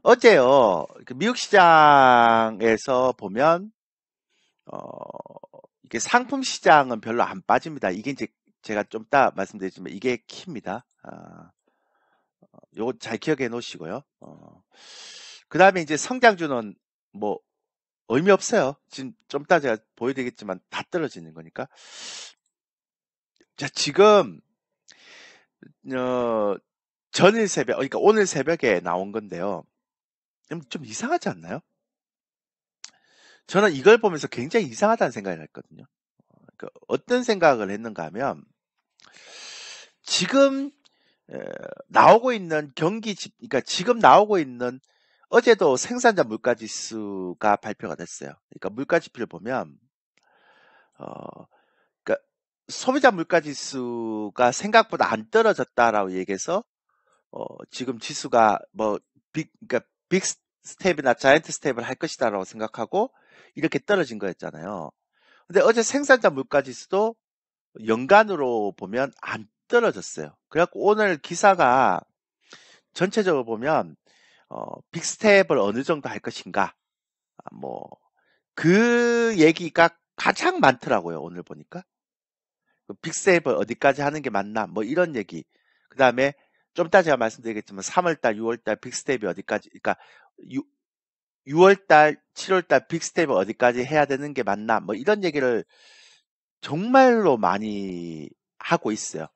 어제요, 그 미국 시장에서 보면, 어, 이게 상품 시장은 별로 안 빠집니다. 이게 이제 제가 좀 이따 말씀드리지만 이게 키입니다. 요거 잘 기억해 놓으시고요. 그 다음에 이제 성장주는 뭐 의미 없어요. 지금 좀 이따 제가 보여드리겠지만 다 떨어지는 거니까. 자, 지금, 어, 전일 새벽, 그러니까 오늘 새벽에 나온 건데요. 좀 이상하지 않나요? 저는 이걸 보면서 굉장히 이상하다는 생각을 했거든요. 어떤 생각을 했는가 하면 지금 에, 나오고 있는 그러니까 지금 나오고 있는 어제도 생산자 물가지수가 발표가 됐어요. 그러니까 물가지표를 보면 어, 그러니까 소비자 물가지수가 생각보다 안 떨어졌다라고 얘기해서 지금 지수가 뭐 그러니까 빅 스텝이나 자이언트 스텝을 할 것이다라고 생각하고 이렇게 떨어진 거였잖아요. 근데 어제 생산자 물가지수도 연간으로 보면 안 떨어졌어요. 그래갖고 오늘 기사가 전체적으로 보면 빅스텝을 어느 정도 할 것인가 뭐 그 얘기가 가장 많더라고요. 오늘 보니까 빅스텝을 어디까지 하는 게 맞나 뭐 이런 얘기. 그 다음에 좀 이따 제가 말씀드리겠지만 3월달, 6월달 빅스텝이 어디까지 그러니까 6월달, 7월달 빅스텝을 어디까지 해야 되는 게 맞나 뭐 이런 얘기를 정말로 많이 하고 있어요.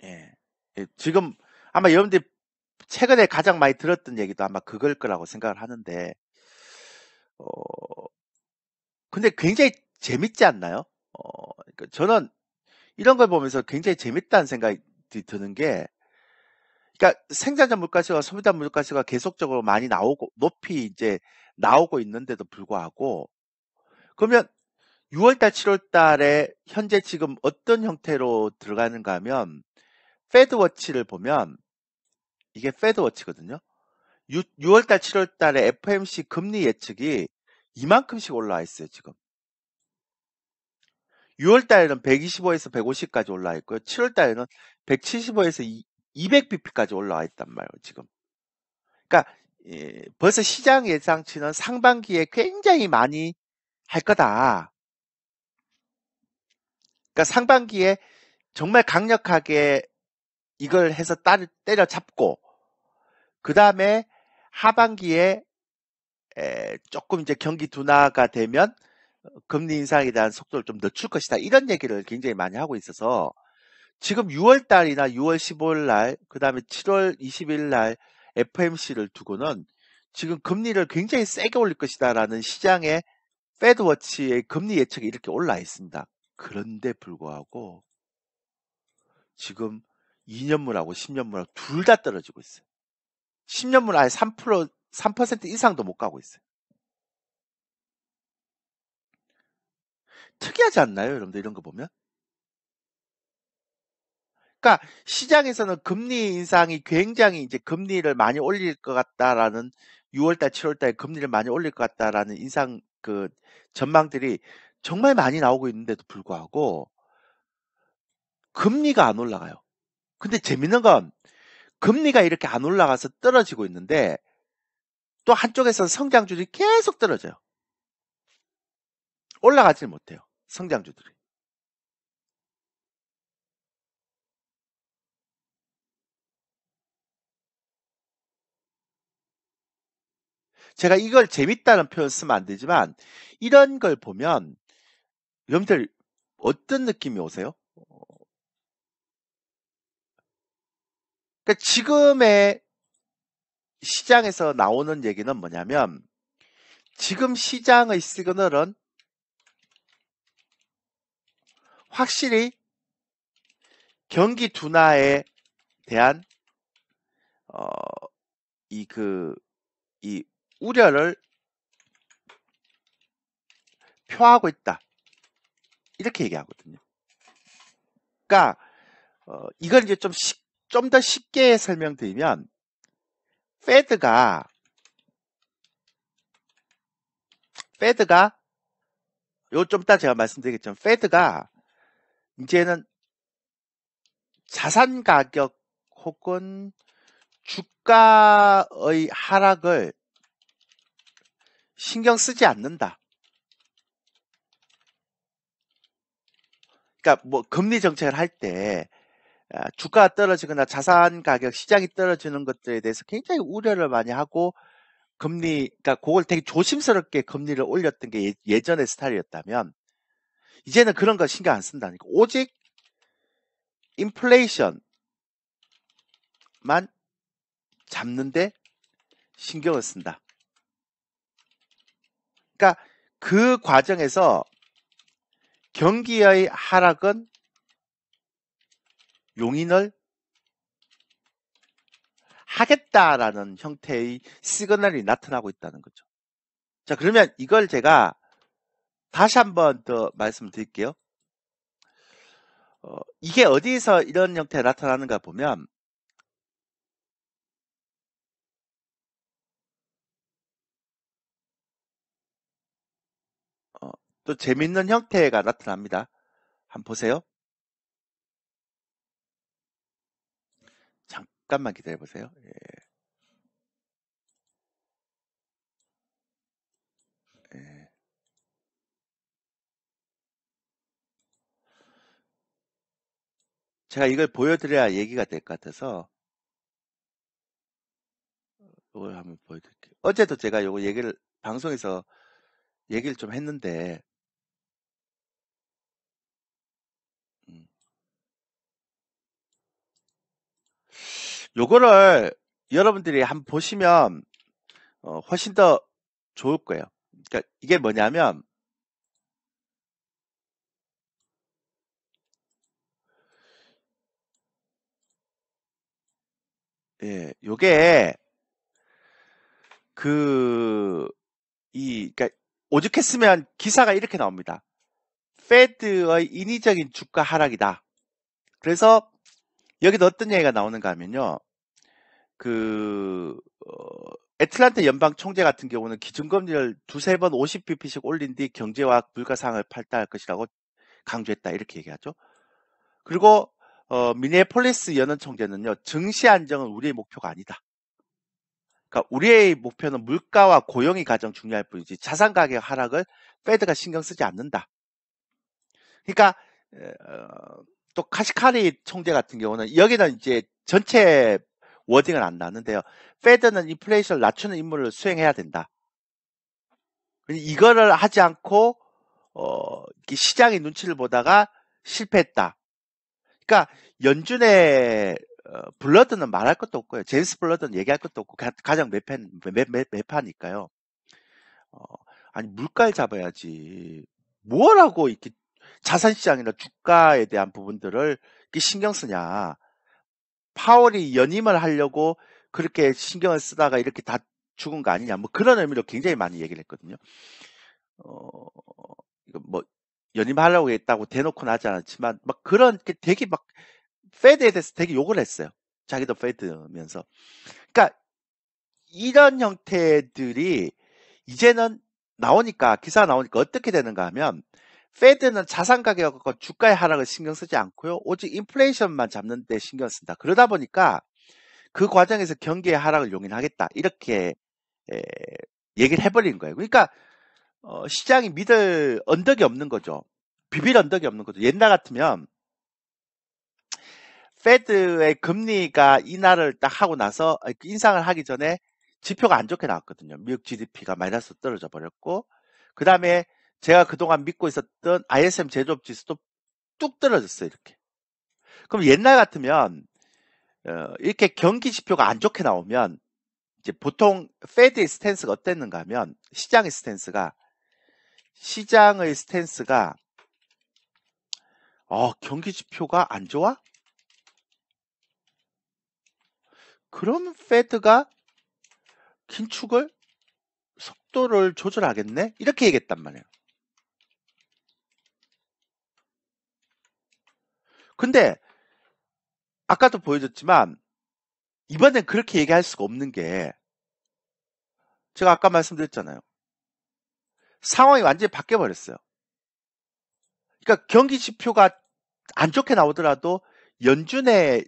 예. 예, 지금 아마 여러분들이 최근에 가장 많이 들었던 얘기도 아마 그걸 거라고 생각을 하는데, 어, 근데 굉장히 재밌지 않나요? 그러니까 저는 이런 걸 보면서 굉장히 재밌다는 생각이 드는 게, 그러니까 생산자 물가지수와 소비자 물가지수가 계속적으로 많이 나오고, 높이 이제 나오고 있는데도 불구하고, 그러면 6월달, 7월달에 현재 지금 어떤 형태로 들어가는가 하면, 패드워치를 보면, 이게 패드워치거든요. 6월달, 7월달에 FMC 금리 예측이 이만큼씩 올라와 있어요, 지금. 6월달에는 125에서 150까지 올라와 있고요. 7월달에는 175에서 200bp까지 올라와 있단 말이에요, 지금. 그러니까 벌써 시장 예상치는 상반기에 굉장히 많이 할 거다. 그러니까 상반기에 정말 강력하게 이걸 해서 때려잡고 그 다음에 하반기에 조금 이제 경기 둔화가 되면 금리 인상에 대한 속도를 좀 늦출 것이다. 이런 얘기를 굉장히 많이 하고 있어서 지금 6월 달이나 6월 15일 날, 그 다음에 7월 20일 날 FMC를 두고는 지금 금리를 굉장히 세게 올릴 것이다라는 시장의 패드워치의 금리 예측이 이렇게 올라 있습니다. 그런데 불구하고 지금 2년물하고 10년물하고 둘 다 떨어지고 있어요. 10년물 아예 3% 이상도 못 가고 있어요. 특이하지 않나요? 여러분들 이런 거 보면? 그러니까 시장에서는 금리 인상이 굉장히 이제 금리를 많이 올릴 것 같다라는 6월달, 7월달에 금리를 많이 올릴 것 같다라는 인상 그 전망들이 정말 많이 나오고 있는데도 불구하고 금리가 안 올라가요. 근데 재밌는 건 금리가 이렇게 안 올라가서 떨어지고 있는데 또 한쪽에서는 성장주들이 계속 떨어져요. 올라가질 못해요. 성장주들이. 제가 이걸 재밌다는 표현 쓰면 안 되지만 이런 걸 보면 여러분들 어떤 느낌이 오세요? 그러니까 지금의 시장에서 나오는 얘기는 뭐냐면 지금 시장의 시그널은 확실히 경기 둔화에 대한 어, 이 이 우려를 표하고 있다. 이렇게 얘기하거든요. 그러니까 이걸 이제 좀 더 쉽게 설명드리면 페드가 요 좀 이따 제가 말씀드리겠지만 페드가 이제는 자산 가격 혹은 주가의 하락을 신경 쓰지 않는다. 그러니까 뭐 금리 정책을 할 때 주가가 떨어지거나 자산 가격 시장이 떨어지는 것들에 대해서 굉장히 우려를 많이 하고 그러니까 그걸 되게 조심스럽게 금리를 올렸던 게 예전의 스타일이었다면 이제는 그런 거 신경 안 쓴다니까. 오직 인플레이션만 잡는데 신경을 쓴다. 그러니까 그 과정에서 경기의 하락은 용인을 하겠다라는 형태의 시그널이 나타나고 있다는 거죠. 자, 그러면 이걸 제가 다시 한번 더 말씀드릴게요. 이게 어디에서 이런 형태가 나타나는가 보면 또 재밌는 형태가 나타납니다. 한번 보세요. 잠깐만 기다려 보세요. 예. 예. 제가 이걸 보여드려야 얘기가 될 것 같아서 이걸 한번 보여드릴게요. 어제도 제가 이거 얘기를 방송에서 얘기를 좀 했는데 요거를 여러분들이 한번 보시면 훨씬 더 좋을 거예요. 그러니까 이게 뭐냐면 예, 요게 그러니까 오죽했으면 기사가 이렇게 나옵니다. 페드의 인위적인 주가 하락이다. 그래서 여기도 어떤 얘기가 나오는가 하면요. 애틀란타 연방 총재 같은 경우는 기준금리를 두세 번 50bp씩 올린 뒤 경제와 물가 상황을 발달할 것이라고 강조했다. 이렇게 얘기하죠. 그리고 미네폴리스 연은 총재는요. 증시 안정은 우리의 목표가 아니다. 그러니까 우리의 목표는 물가와 고용이 가장 중요할 뿐이지 자산 가격 하락을 페드가 신경 쓰지 않는다. 그러니까 또 카시카리 총재 같은 경우는 여기는 이제 전체 워딩은 안 나는데요. 페드는 인플레이션을 낮추는 임무를 수행해야 된다. 이거를 하지 않고 시장의 눈치를 보다가 실패했다. 그러니까 연준의 블러드는 말할 것도 없고요. 제임스 블러드는 얘기할 것도 없고 가장 매파니까요. 아니 물가를 잡아야지. 뭐라고 이렇게 자산시장이나 주가에 대한 부분들을 이렇게 신경 쓰냐. 파월이 연임을 하려고 그렇게 신경을 쓰다가 이렇게 다 죽은 거 아니냐. 뭐 그런 의미로 굉장히 많이 얘기를 했거든요. 이거 뭐 연임하려고 했다고 대놓고는 하지 않았지만 막 그런 게 되게 막 페드에 대해서 되게 욕을 했어요. 자기도 페드면서. 그러니까 이런 형태들이 이제는 나오니까 기사가 나오니까 어떻게 되는가 하면 페드는 자산 가격과 주가의 하락을 신경 쓰지 않고요. 오직 인플레이션만 잡는 데 신경 쓴다. 그러다 보니까 그 과정에서 경기의 하락을 용인하겠다. 이렇게 얘기를 해버린 거예요. 그러니까 시장이 믿을 언덕이 없는 거죠. 비빌 언덕이 없는 거죠. 옛날 같으면 페드의 금리가 인하를 딱 하고 나서 인상을 하기 전에 지표가 안 좋게 나왔거든요. 미국 GDP가 마이너스 떨어져 버렸고 그 다음에 제가 그동안 믿고 있었던 ISM 제조업 지수도 뚝 떨어졌어요. 이렇게. 그럼 옛날 같으면 이렇게 경기 지표가 안 좋게 나오면 이제 보통 페드의 스탠스가 어땠는가 하면 시장의 스탠스가 경기 지표가 안 좋아? 그러면 페드가 긴축을 속도를 조절하겠네? 이렇게 얘기했단 말이에요. 근데 아까도 보여줬지만 이번엔 그렇게 얘기할 수가 없는 게 제가 아까 말씀드렸잖아요. 상황이 완전히 바뀌어버렸어요. 그러니까 경기 지표가 안 좋게 나오더라도 연준의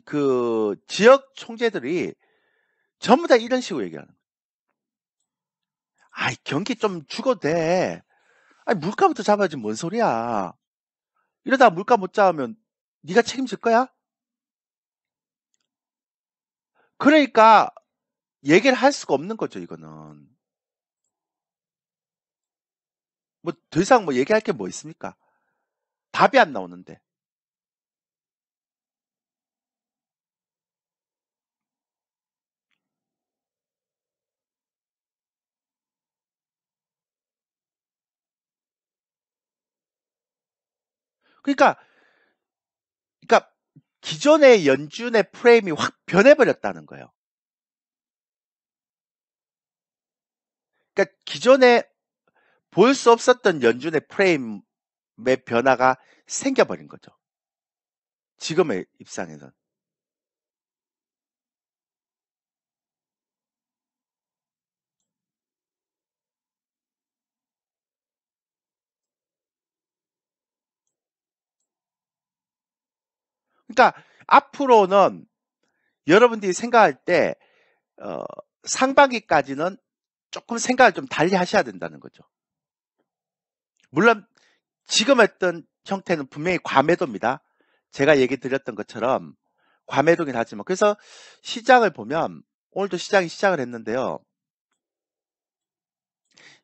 그 지역 총재들이 전부 다 이런 식으로 얘기하는 거예요. 아이, 경기 좀 죽어도 돼. 아니, 물가부터 잡아야지 뭔 소리야. 이러다 물가 못 잡으면 네가 책임질 거야? 그러니까 얘기를 할 수가 없는 거죠, 이거는. 뭐 더 이상 뭐 얘기할 게 뭐 있습니까? 답이 안 나오는데. 그러니까 그러니까 기존의 연준의 프레임이 확 변해버렸다는 거예요. 그러니까 기존에 볼 수 없었던 연준의 프레임의 변화가 생겨버린 거죠. 지금의 입장에서는. 그러니까 앞으로는 여러분들이 생각할 때 어, 상반기까지는 조금 생각을 좀 달리 하셔야 된다는 거죠. 물론 지금 했던 형태는 분명히 과매도입니다. 제가 얘기 드렸던 것처럼 과매도긴 하지만, 그래서 시장을 보면 오늘도 시장이 시작을 했는데요.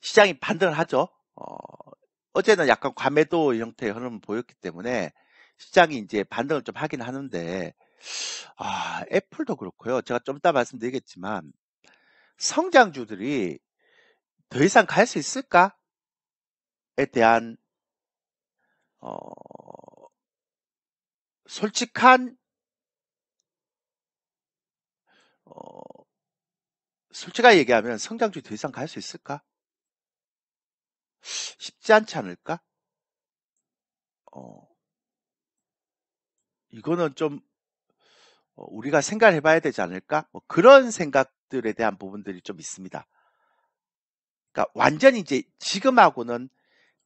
시장이 반등을 하죠. 어제는 약간 과매도 형태의 흐름을 보였기 때문에 시장이 이제 반등을 좀 하긴 하는데, 애플도 그렇고요. 제가 좀 이따 말씀드리겠지만 성장주들이 더 이상 갈 수 있을까에 대한 어, 솔직한 어, 솔직하게 얘기하면 성장주 더 이상 갈 수 있을까? 쉽지 않지 않을까? 어, 이거는 좀 우리가 생각을 해봐야 되지 않을까? 뭐 그런 생각들에 대한 부분들이 좀 있습니다. 그러니까 완전히 이제 지금하고는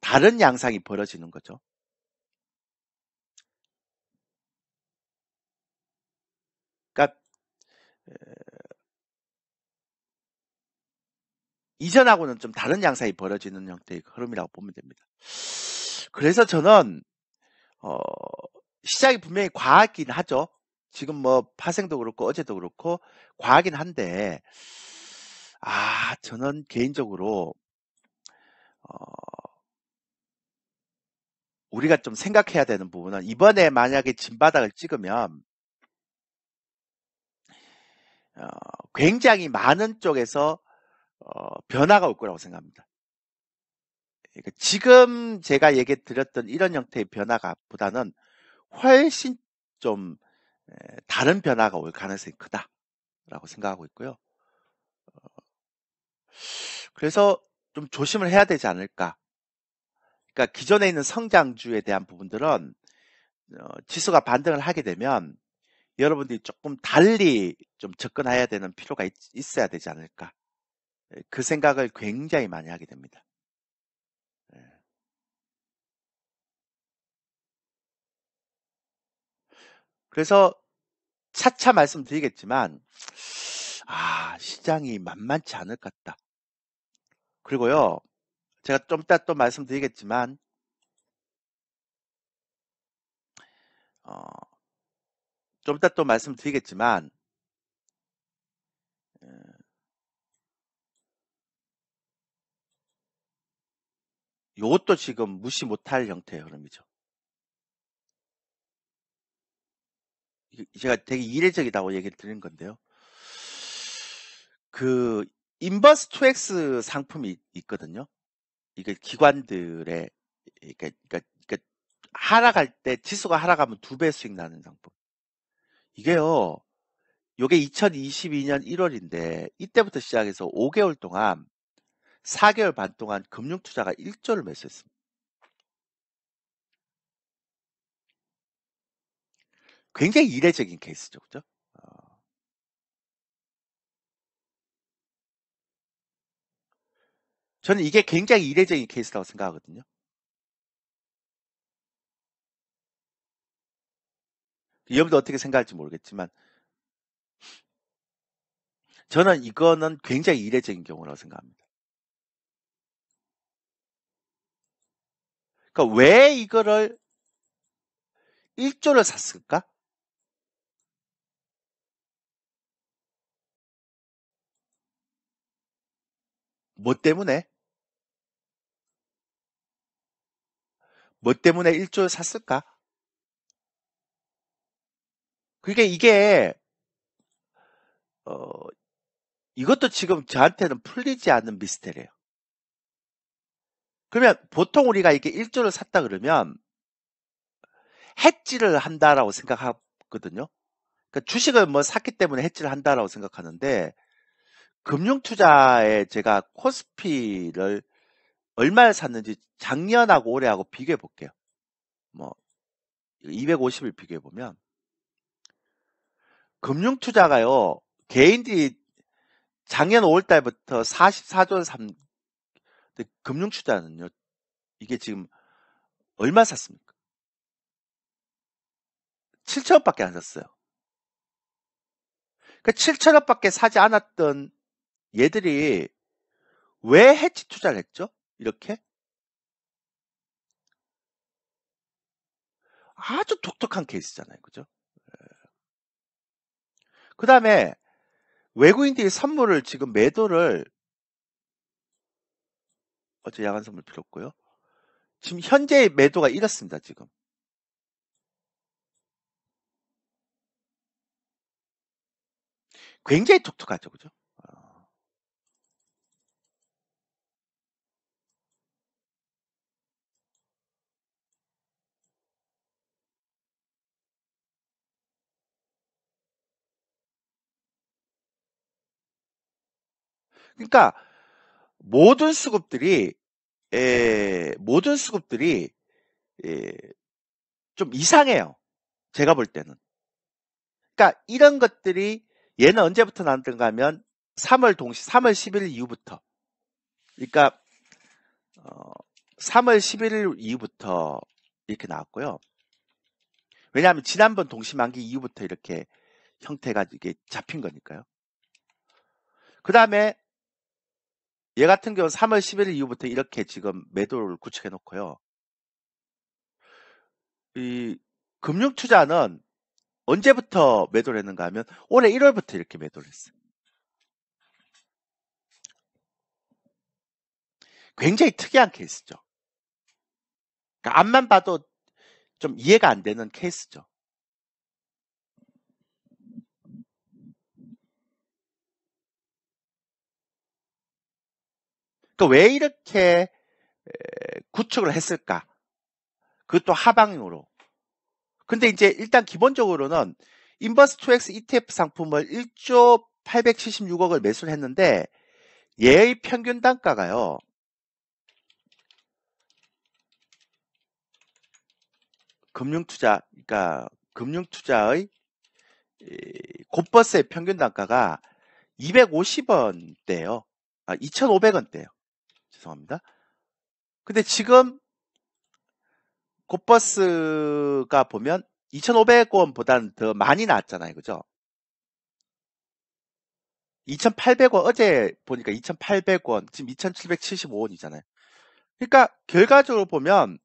다른 양상이 벌어지는 거죠. 그러니까 이전하고는 좀 다른 양상이 벌어지는 형태의 흐름이라고 보면 됩니다. 그래서 저는 시작이 분명히 과하긴 하죠. 지금 뭐 파생도 그렇고 어제도 그렇고 과하긴 한데, 저는 개인적으로 어, 우리가 좀 생각해야 되는 부분은, 이번에 만약에 진바닥을 찍으면 어, 굉장히 많은 쪽에서 변화가 올 거라고 생각합니다. 그러니까 지금 제가 얘기 드렸던 이런 형태의 변화가 보다는 훨씬 좀 다른 변화가 올 가능성이 크다라고 생각하고 있고요. 그래서 좀 조심을 해야 되지 않을까. 그러니까 기존에 있는 성장주에 대한 부분들은 지수가 반등을 하게 되면 여러분들이 조금 달리 좀 접근해야 되는 필요가 있어야 되지 않을까. 그 생각을 굉장히 많이 하게 됩니다. 예. 그래서 차차 말씀드리겠지만, 시장이 만만치 않을 것 같다. 그리고요, 제가 좀 이따 또 말씀드리겠지만, 어, 좀 이따 또 말씀드리겠지만, 이것도 지금 무시 못할 형태의 흐름이죠. 제가 되게 이례적이다고 얘기를 드린 건데요. 그 인버스 2X 상품이 있거든요. 이게 기관들의, 그러니까 하락할 때 지수가 하락하면 2배 수익 나는 상품. 이게요. 요게 2022년 1월인데 이때부터 시작해서 5개월 동안 4개월 반 동안 금융투자가 1조를 매수했습니다. 굉장히 이례적인 케이스죠. 그죠? 저는 이게 굉장히 이례적인 케이스라고 생각하거든요. 여러분도 어떻게 생각할지 모르겠지만 저는 이거는 굉장히 이례적인 경우라고 생각합니다. 그러니까 왜 이거를 1조를 샀을까? 뭐 때문에? 뭐 때문에 1조를 샀을까? 그게 이게 어, 이것도 지금 저한테는 풀리지 않는 미스테리예요. 그러면 보통 우리가 이게 1조를 샀다 그러면 해지를 한다라고 생각하거든요. 그러니까 주식을 뭐 샀기 때문에 해지를 한다라고 생각하는데 금융투자에 제가 코스피를 얼마에 샀는지 작년하고 올해하고 비교해 볼게요. 뭐 250을 비교해 보면 금융투자가요 개인들이 작년 5월달부터 44조를 산 금융투자는요 이게 지금 얼마 샀습니까? 7천원밖에 안 샀어요. 그 7천원밖에 사지 않았던 얘들이 왜 해치 투자를 했죠? 이렇게 아주 독특한 케이스잖아요, 그죠? 그 다음에 외국인들이 선물을 지금 매도를 어제 야간 선물 필요 없고요. 지금 현재의 매도가 이렇습니다, 지금. 굉장히 독특하죠, 그죠? 그러니까 모든 수급들이 모든 수급들이 에, 좀 이상해요. 제가 볼 때는. 그러니까 이런 것들이 얘는 언제부터 나왔던가 하면 3월 11일 이후부터. 그러니까 3월 11일 이후부터 이렇게 나왔고요. 왜냐하면 지난번 동시만기 이후부터 이렇게 형태가 이게 잡힌 거니까요. 그 다음에 얘 같은 경우는 3월 11일 이후부터 이렇게 지금 매도를 구축해 놓고요. 이 금융투자는 언제부터 매도를 했는가 하면 올해 1월부터 이렇게 매도를 했어요. 굉장히 특이한 케이스죠. 그러니까 앞만 봐도 좀 이해가 안 되는 케이스죠. 그러니까 왜 이렇게 구축을 했을까? 그것도 하방으로. 근데 이제 일단 기본적으로는 인버스2X ETF 상품을 1조 876억을 매수를 했는데 얘의 평균 단가가요. 그러니까 금융투자의 곧버스의 평균 단가가 250원대예요. 2,500원대예요. 죄송합니다. 근데 지금 곧버스가 보면 2,500원보다는 더 많이 나왔잖아요. 그죠? 2,800원, 어제 보니까 2,800원, 지금 2,775원이잖아요. 그러니까 결과적으로 보면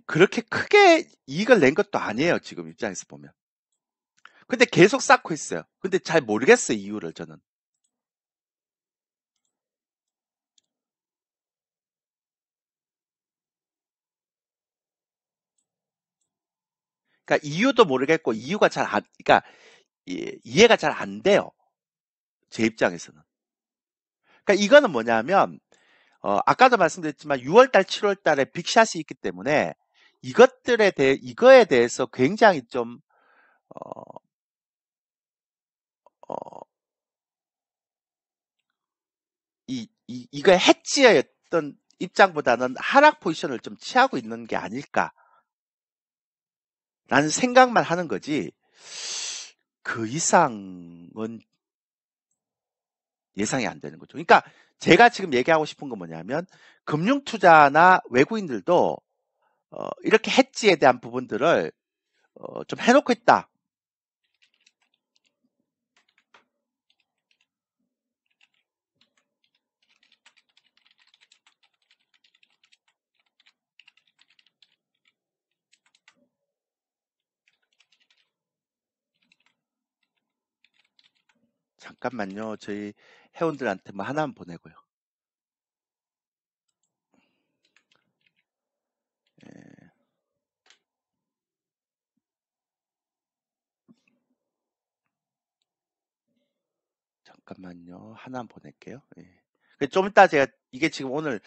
그렇게 크게 이익을 낸 것도 아니에요. 지금 입장에서 보면. 근데 계속 쌓고 있어요. 근데 잘 모르겠어요. 이유를 저는. 그러니까 이유도 모르겠고 이유가 그러니까 이해가 잘 안 돼요. 제 입장에서는. 그러니까 이거는 뭐냐면 아까도 말씀드렸지만 6월달, 7월달에 빅샷이 있기 때문에 이거에 대해서 굉장히 좀 어, 어, 이거 해지의 어떤 입장보다는 하락 포지션을 좀 취하고 있는 게 아닐까라는 생각만 하는 거지. 그 이상은 예상이 안 되는 거죠. 그러니까 제가 지금 얘기하고 싶은 건 뭐냐면 금융투자나 외국인들도 이렇게 해지에 대한 부분들을 좀 해놓고 있다. 잠깐만요. 저희 회원들한테 뭐 하나만 보내고요. 예, 잠깐만요. 하나만 보낼게요. 예. 좀 이따 제가 이게 지금 오늘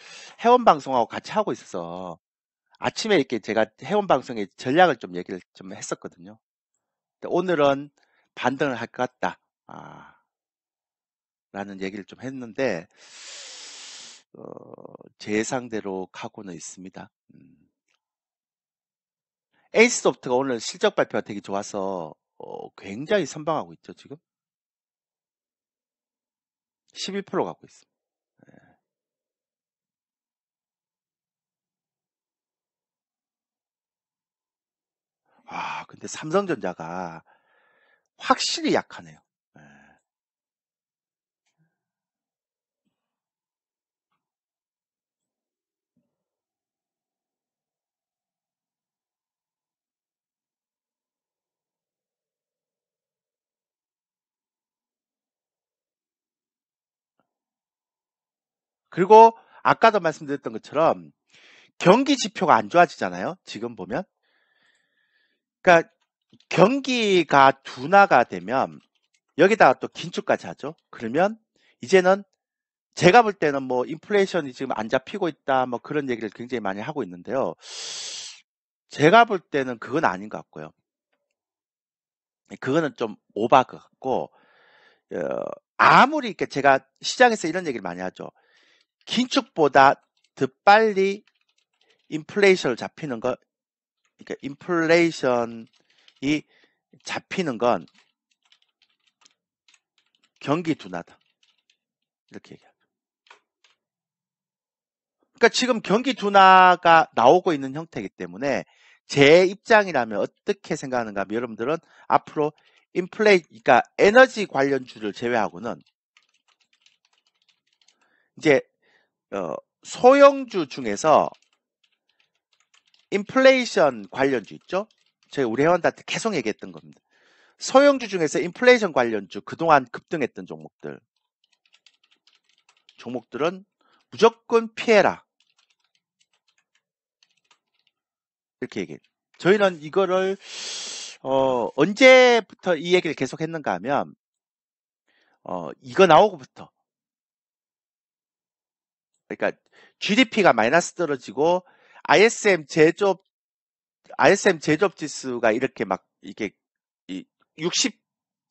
회원 방송하고 같이 하고 있어서 아침에 이렇게 제가 회원 방송에 전략을 좀 얘기를 좀 했었거든요. 근데 오늘은 반등을 할 것 같다. 라는 얘기를 좀 했는데, 어, 제 예상대로 가고는 있습니다. 에이스소프트가 오늘 실적 발표가 되게 좋아서 굉장히 선방하고 있죠, 지금. 11% 가고 있습니다. 근데 삼성전자가 확실히 약하네요. 예. 그리고 아까도 말씀드렸던 것처럼 경기 지표가 안 좋아지잖아요. 지금 보면. 그러니까 경기가 둔화가 되면 여기다가 또 긴축까지 하죠. 그러면 이제는 제가 볼 때는 뭐 인플레이션이 지금 안 잡히고 있다 뭐 그런 얘기를 굉장히 많이 하고 있는데요. 제가 볼 때는 그건 아닌 것 같고요. 그거는 좀 오바 것 같고 아무리 이렇게 제가 시장에서 이런 얘기를 많이 하죠. 긴축보다 더 빨리 인플레이션을 잡히는 거, 그러니까 인플레이션이 잡히는 건 경기 둔화다. 이렇게 얘기하죠. 그러니까 지금 경기 둔화가 나오고 있는 형태이기 때문에 제 입장이라면 어떻게 생각하는가 하면 여러분들은 앞으로 그러니까 에너지 관련주를 제외하고는 이제 소형주 중에서 인플레이션 관련주 있죠? 저희 우리 회원들한테 계속 얘기했던 겁니다. 소형주 중에서 인플레이션 관련주 그동안 급등했던 종목들은 무조건 피해라. 이렇게 얘기해요. 저희는 이거를 언제부터 이 얘기를 계속 했는가 하면 이거 나오고부터, 그러니까 GDP가 마이너스 떨어지고 ISM 제조업 지수가 이렇게 막 이게 60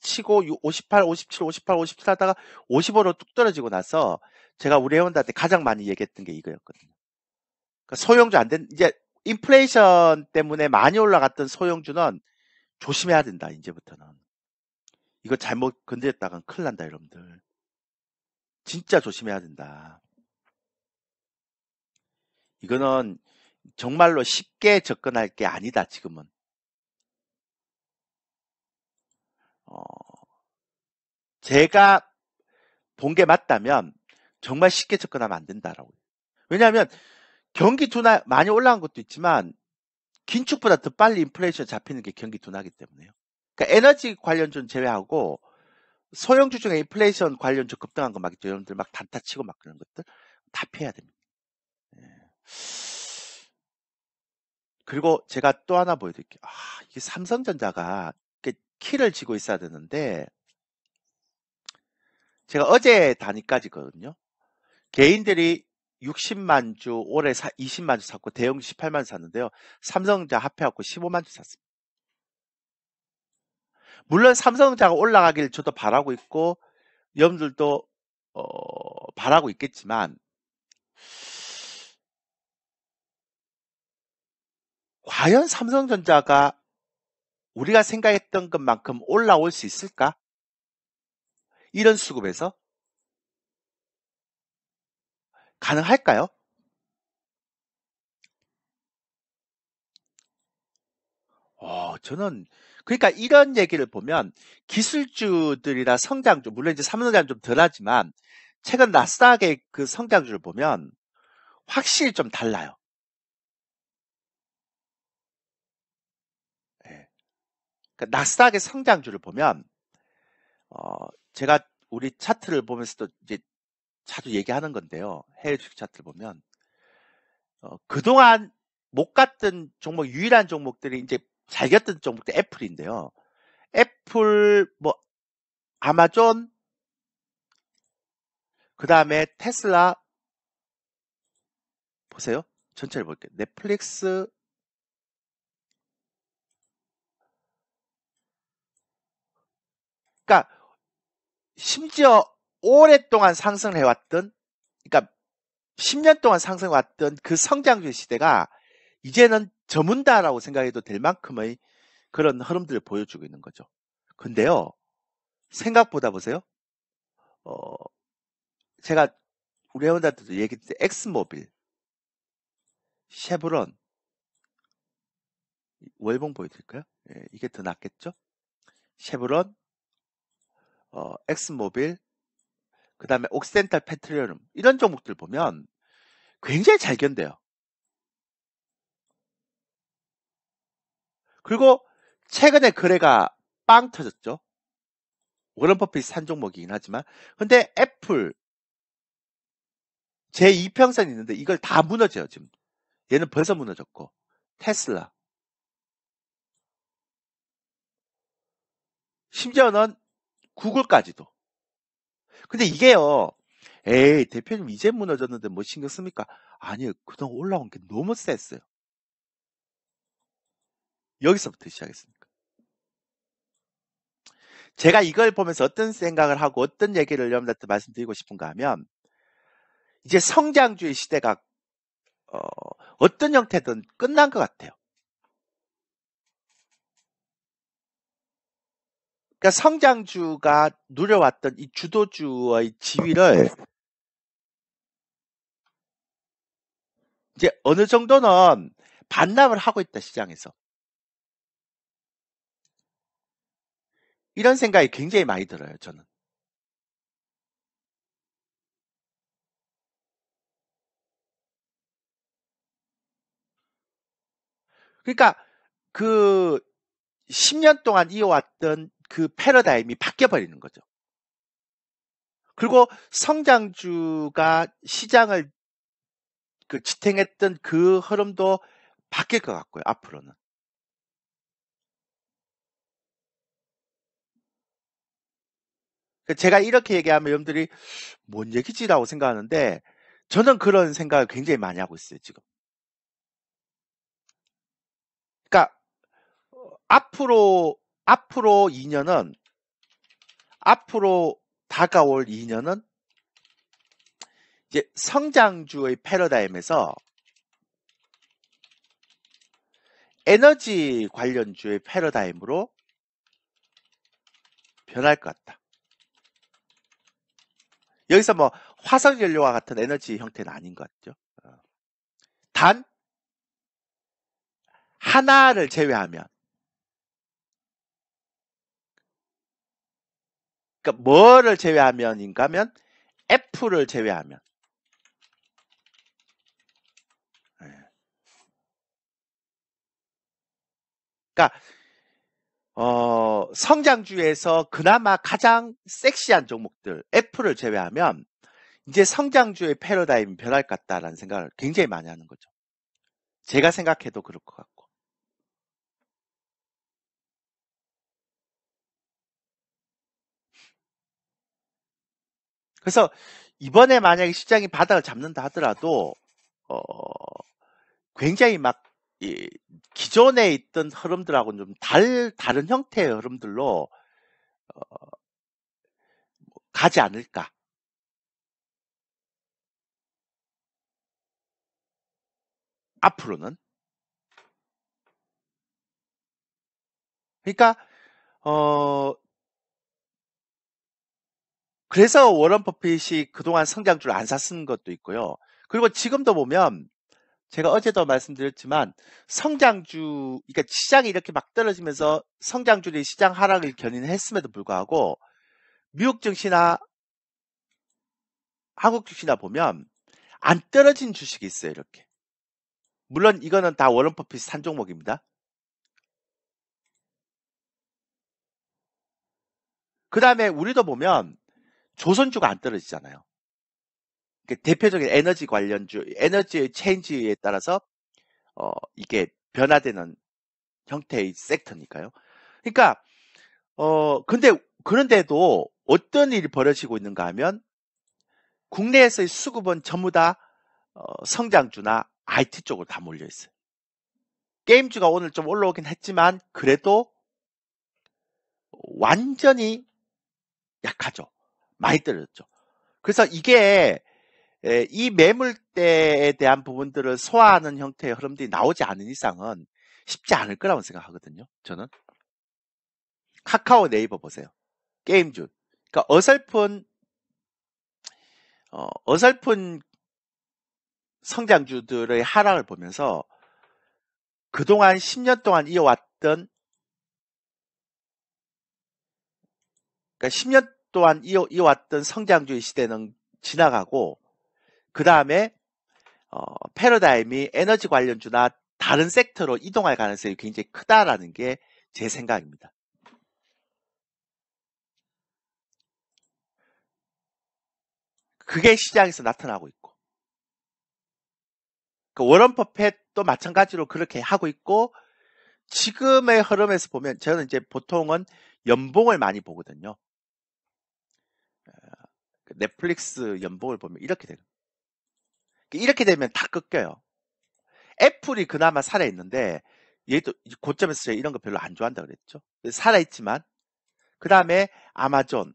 치고 58, 57, 58, 57 하다가 55로 뚝 떨어지고 나서 제가 우리 회원들한테 가장 많이 얘기했던 게 이거였거든요. 그러니까 소형주 안 된, 이제 인플레이션 때문에 많이 올라갔던 소형주는 조심해야 된다, 이제부터는. 이거 잘못 건드렸다간 큰일 난다, 여러분들. 진짜 조심해야 된다. 이거는 정말로 쉽게 접근할 게 아니다, 지금은. 어, 제가 본 게 맞다면 정말 쉽게 접근하면 안 된다라고. 왜냐하면 경기 둔화 많이 올라간 것도 있지만 긴축보다 더 빨리 인플레이션 잡히는 게 경기 둔화이기 때문에요. 그러니까 에너지 관련주는 제외하고 소형주 중에 인플레이션 관련주 급등한 거 막 있죠. 여러분들 막 단타 치고 막 그런 것들 다 피해야 됩니다. 예. 그리고 제가 또 하나 보여드릴게요. 이게 삼성전자가 키를 쥐고 있어야 되는데 제가 어제 단위까지거든요. 개인들이 60만 주 올해 20만 주 샀고 대형 18만 주 샀는데요. 삼성전자 합해갖고 15만 주 샀습니다. 물론 삼성전자가 올라가길 저도 바라고 있고 여러분들도 바라고 있겠지만 과연 삼성전자가 우리가 생각했던 것만큼 올라올 수 있을까? 이런 수급에서 가능할까요? 저는 그러니까 이런 얘기를 보면 기술주들이나 성장주, 물론 이제 삼성전자는 좀 덜하지만 최근 나스닥의 그 성장주를 보면 확실히 좀 달라요. 예. 그러니까 나스닥의 성장주를 보면 제가 우리 차트를 보면서도 이제 자주 얘기하는 건데요. 해외 주식 차트를 보면 그동안 못 갔던 종목, 유일한 종목들이 이제 잘 갔던 종목들 애플인데요. 애플, 뭐 아마존, 그 다음에 테슬라, 보세요. 전체를 볼게요. 넷플릭스, 그러니까 심지어 오랫동안 상승해왔던, 그러니까 10년 동안 상승해왔던 그 성장주 시대가 이제는 저문다라고 생각해도 될 만큼의 그런 흐름들을 보여주고 있는 거죠. 근데요, 생각보다 보세요. 어, 제가 우리 회원들한테도 얘기했는데 엑스모빌, 쉐브론, 월봉 보여드릴까요? 예, 이게 더 낫겠죠? 쉐브론, 엑스모빌, 그 다음에 옥시덴탈 페트롤리움 이런 종목들 보면 굉장히 잘 견뎌요. 그리고 최근에 거래가 빵 터졌죠. 워런 버핏이 산 종목이긴 하지만 근데 애플 제 2평선이 있는데 이걸 다 무너져요. 지금 얘는 벌써 무너졌고 테슬라 심지어는 구글까지도. 근데 이게요. 에이 대표님 이제 무너졌는데 뭐 신경 씁니까? 아니요. 그동안 올라온 게 너무 셌어요. 여기서부터 시작했습니다. 제가 이걸 보면서 어떤 생각을 하고 어떤 얘기를 여러분들한테 말씀드리고 싶은가 하면 이제 성장주의 시대가 어떤 형태든 끝난 것 같아요. 그러니까 성장주가 누려왔던 이 주도주의 지위를 이제 어느 정도는 반납을 하고 있다, 시장에서. 이런 생각이 굉장히 많이 들어요, 저는. 그러니까 그 10년 동안 이어왔던 그 패러다임이 바뀌어버리는 거죠. 그리고 성장주가 시장을 그 지탱했던 그 흐름도 바뀔 것 같고요, 앞으로는. 제가 이렇게 얘기하면 여러분들이 뭔 얘기지라고 생각하는데 저는 그런 생각을 굉장히 많이 하고 있어요, 지금. 그러니까 앞으로 2년은 앞으로 다가올 2년은 이제 성장주의 패러다임에서 에너지 관련주의 패러다임으로 변할 것 같다. 여기서 뭐 화석연료와 같은 에너지 형태는 아닌 것 같죠. 단 하나를 제외하면, 그러니까 뭐를 제외하면인가 하면 애플을 제외하면. 그러니까 성장주에서 그나마 가장 섹시한 종목들 애플을 제외하면 이제 성장주의 패러다임이 변할 것 같다라는 생각을 굉장히 많이 하는 거죠. 제가 생각해도 그럴 것 같고. 그래서 이번에 만약에 시장이 바닥을 잡는다 하더라도 어, 굉장히 막 기존에 있던 흐름들하고는 좀 다른 형태의 흐름들로 가지 않을까. 앞으로는. 그러니까 그래서 워런 버핏이 그동안 성장주를 안 샀은 것도 있고요. 그리고 지금도 보면 제가 어제도 말씀드렸지만 성장주, 그러니까 시장이 이렇게 막 떨어지면서 성장주들이 시장 하락을 견인했음에도 불구하고 미국 증시나 한국 증시나 보면 안 떨어진 주식이 있어요, 이렇게. 물론 이거는 다 워런 버핏 산 종목입니다. 그 다음에 우리도 보면 조선주가 안 떨어지잖아요. 대표적인 에너지 관련주, 에너지의 체인지에 따라서 이게 변화되는 형태의 섹터니까요. 그러니까 근데 그런데도 어떤 일이 벌어지고 있는가 하면 국내에서의 수급은 전부 다 성장주나 IT 쪽으로 다 몰려 있어요. 게임주가 오늘 좀 올라오긴 했지만 그래도 완전히 약하죠. 많이 떨어졌죠. 그래서 이게 이 매물대에 대한 부분들을 소화하는 형태의 흐름들이 나오지 않은 이상은 쉽지 않을 거라고 생각하거든요. 저는. 카카오 네이버 보세요. 게임주. 그러니까 어설픈 성장주들의 하락을 보면서 그동안 10년 동안 이어왔던, 그러니까 10년 동안 이어왔던 성장주의 시대는 지나가고, 그 다음에 패러다임이 에너지 관련주나 다른 섹터로 이동할 가능성이 굉장히 크다라는 게 제 생각입니다. 그게 시장에서 나타나고 있고, 그 워런 버핏도 마찬가지로 그렇게 하고 있고, 지금의 흐름에서 보면 저는 이제 보통은 연봉을 많이 보거든요. 넷플릭스 연봉을 보면 이렇게 되는. 이렇게 되면 다 꺾여요. 애플이 그나마 살아있는데 얘도 고점에서 제가 이런 거 별로 안 좋아한다 그랬죠. 살아있지만 그 다음에 아마존,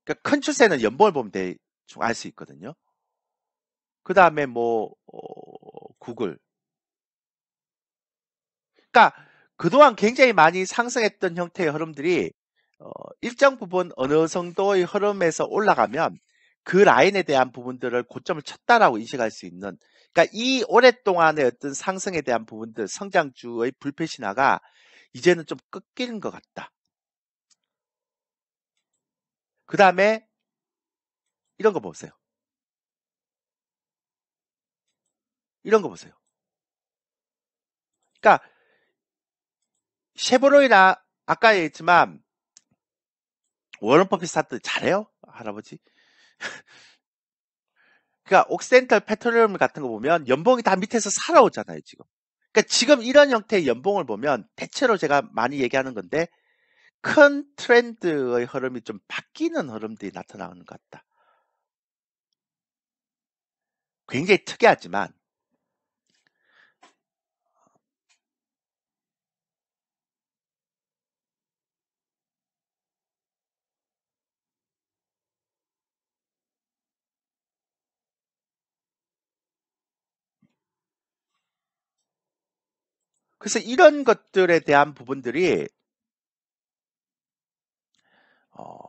그러니까 큰 추세는 연봉을 보면 대충 알 수 있거든요. 그 다음에 뭐 구글. 그러니까 그동안 굉장히 많이 상승했던 형태의 흐름들이 일정 부분 어느 정도의 흐름에서 올라가면 그 라인에 대한 부분들을 고점을 쳤다라고 인식할 수 있는, 그러니까 이 오랫동안의 어떤 상승에 대한 부분들, 성장주의 불패 신화가 이제는 좀 꺾이는 것 같다. 그 다음에 이런 거 보세요. 이런 거 보세요. 그러니까 쉐보로이나 아까 얘기했지만 워런 버핏 사트 잘해요, 할아버지. 그러니까 옥시덴탈 페트롤리움 같은 거 보면 연봉이 다 밑에서 살아오잖아요, 지금. 그러니까 지금 이런 형태의 연봉을 보면 대체로 제가 많이 얘기하는 건데 큰 트렌드의 흐름이 좀 바뀌는 흐름들이 나타나는 것 같다. 굉장히 특이하지만 그래서 이런 것들에 대한 부분들이 어,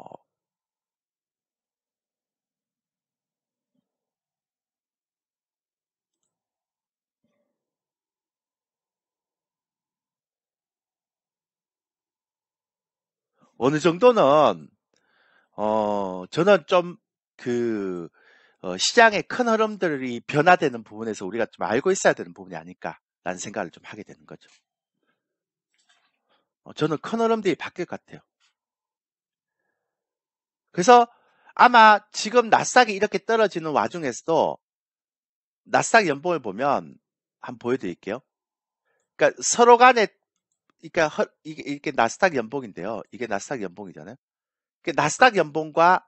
어느 정도는 저는 좀 그 시장의 큰 흐름들이 변화되는 부분에서 우리가 좀 알고 있어야 되는 부분이 아닐까라는 생각을 좀 하게 되는 거죠. 저는 큰 흐름들이 바뀔 것 같아요. 그래서 아마 지금 나스닥이 이렇게 떨어지는 와중에서도 나스닥 연봉을 보면 한번 보여드릴게요. 그러니까 서로 간에, 그러니까 이게 나스닥 연봉인데요. 이게 나스닥 연봉이잖아요. 나스닥 연봉과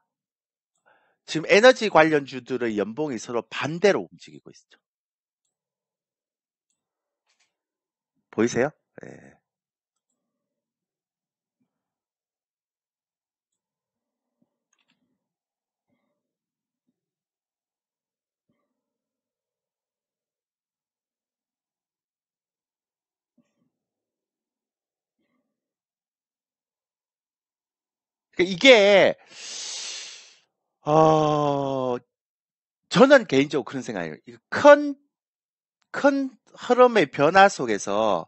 지금 에너지 관련주들의 연봉이 서로 반대로 움직이고 있죠. 보이세요? 네. 그러니까 이게 어, 저는 개인적으로 그런 생각이에요. 큰 흐름의 변화 속에서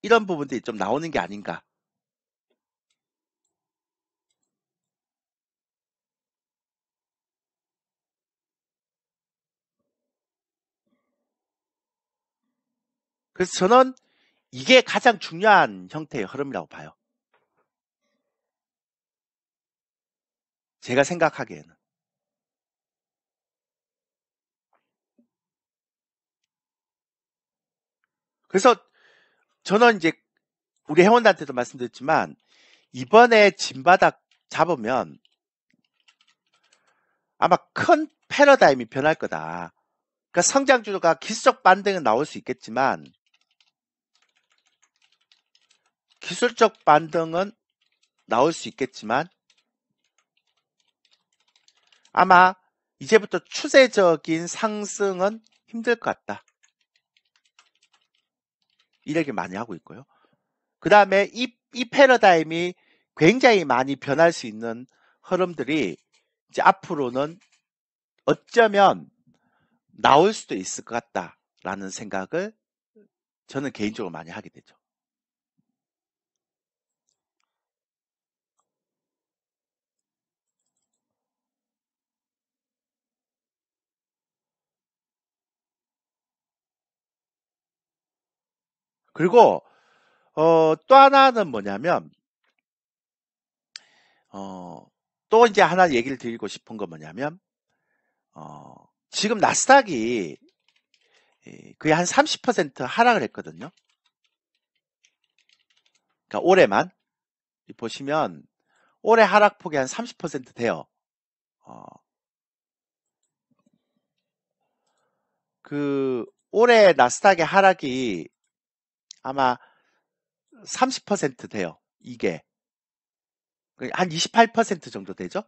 이런 부분들이 좀 나오는 게 아닌가. 그래서 저는 이게 가장 중요한 형태의 흐름이라고 봐요. 제가 생각하기에는. 그래서 저는 이제 우리 회원들한테도 말씀드렸지만 이번에 진바닥 잡으면 아마 큰 패러다임이 변할 거다. 그러니까 성장주가 기술적 반등은 나올 수 있겠지만 기술적 반등은 나올 수 있겠지만 아마 이제부터 추세적인 상승은 힘들 것 같다. 이 얘기 많이 하고 있고요. 그 다음에 이 패러다임이 굉장히 많이 변할 수 있는 흐름들이 이제 앞으로는 어쩌면 나올 수도 있을 것 같다라는 생각을 저는 개인적으로 많이 하게 되죠. 그리고 또 하나는 뭐냐면 또 이제 하나 얘기를 드리고 싶은 건 뭐냐면 지금 나스닥이 거의 한 30% 하락을 했거든요. 그러니까 올해만 보시면 올해 하락폭이 한 30% 돼요. 그 올해 나스닥의 하락이 아마 30% 돼요. 이게 한 28% 정도 되죠.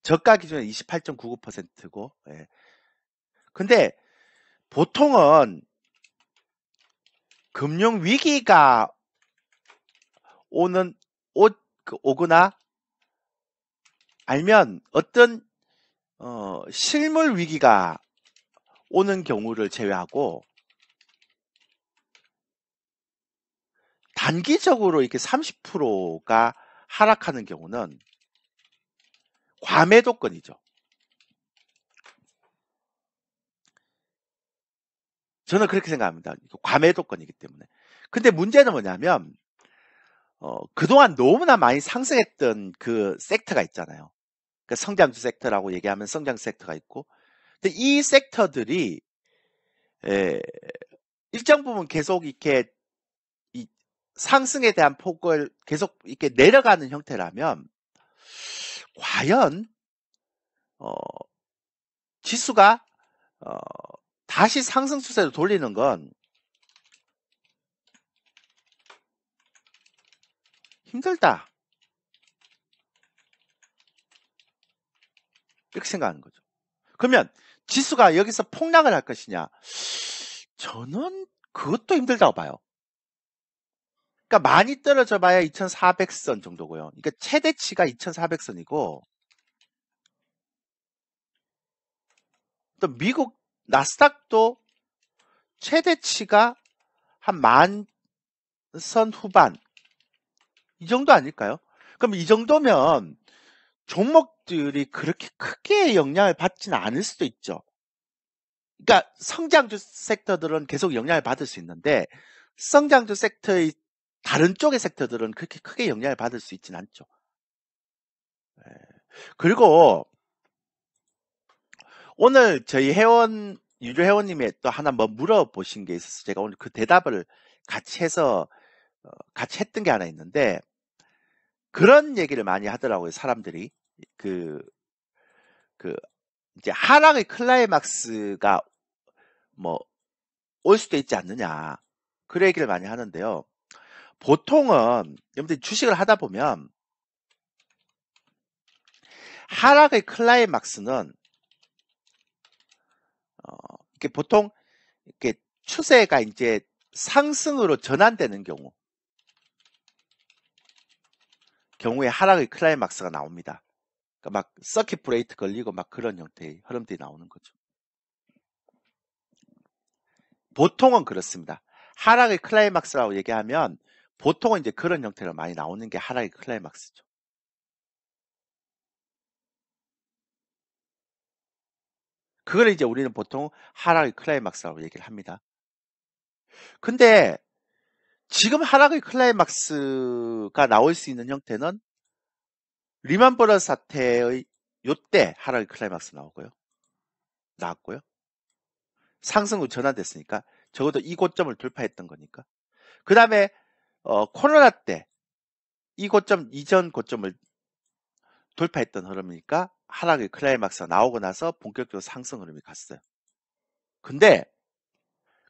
저가 기준에 28.99%고. 예. 근데 보통은 금융 위기가 오는 오거나 아니면 어떤 실물 위기가 오는 경우를 제외하고 단기적으로 이렇게 30%가 하락하는 경우는 과매도권이죠. 저는 그렇게 생각합니다. 과매도권이기 때문에. 근데 문제는 뭐냐면 그동안 너무나 많이 상승했던 그 섹터가 있잖아요. 그 성장주 섹터라고 얘기하면 성장 섹터가 있고, 근데 이 섹터들이 일정 부분 계속 이렇게 이 상승에 대한 폭을 계속 이렇게 내려가는 형태라면 과연 지수가 다시 상승 추세로 돌리는 건 힘들다. 이렇게 생각하는 거죠. 그러면 지수가 여기서 폭락을 할 것이냐? 저는 그것도 힘들다고 봐요. 그러니까 많이 떨어져 봐야 2400선 정도고요. 그러니까 최대치가 2400선이고 또 미국 나스닥도 최대치가 한 10,000선 후반 이 정도 아닐까요? 그럼 이 정도면 종목들이 그렇게 크게 영향을 받지는 않을 수도 있죠. 그러니까 성장주 섹터들은 계속 영향을 받을 수 있는데 성장주 섹터의 다른 쪽의 섹터들은 그렇게 크게 영향을 받을 수 있지는 않죠. 그리고 오늘 저희 유료 회원님이 또 하나 뭐 물어보신 게 있어서 제가 오늘 그 대답을 같이 해서 같이 했던 게 하나 있는데 그런 얘기를 많이 하더라고요. 사람들이 그 이제 하락의 클라이막스가 뭐 올 수도 있지 않느냐 그런 얘기를 많이 하는데요. 보통은 여러분들이 주식을 하다 보면 하락의 클라이막스는 이렇게 보통 이렇게 추세가 이제 상승으로 전환되는 경우에 하락의 클라이막스가 나옵니다. 그러니까 막 서킷 브레이크 걸리고 막 그런 형태의 흐름들이 나오는 거죠. 보통은 그렇습니다. 하락의 클라이막스라고 얘기하면 보통은 이제 그런 형태로 많이 나오는 게 하락의 클라이막스죠. 그걸 이제 우리는 보통 하락의 클라이막스라고 얘기를 합니다. 근데 지금 하락의 클라이막스가 나올 수 있는 형태는 리만 브러더스 사태의 요때 하락의 클라이막스 나왔고요. 상승으로 전환됐으니까 적어도 이 고점을 돌파했던 거니까. 그 다음에 코로나 때 이 고점 이전 고점을 돌파했던 흐름이니까 하락의 클라이막스가 나오고 나서 본격적으로 상승 흐름이 갔어요. 근데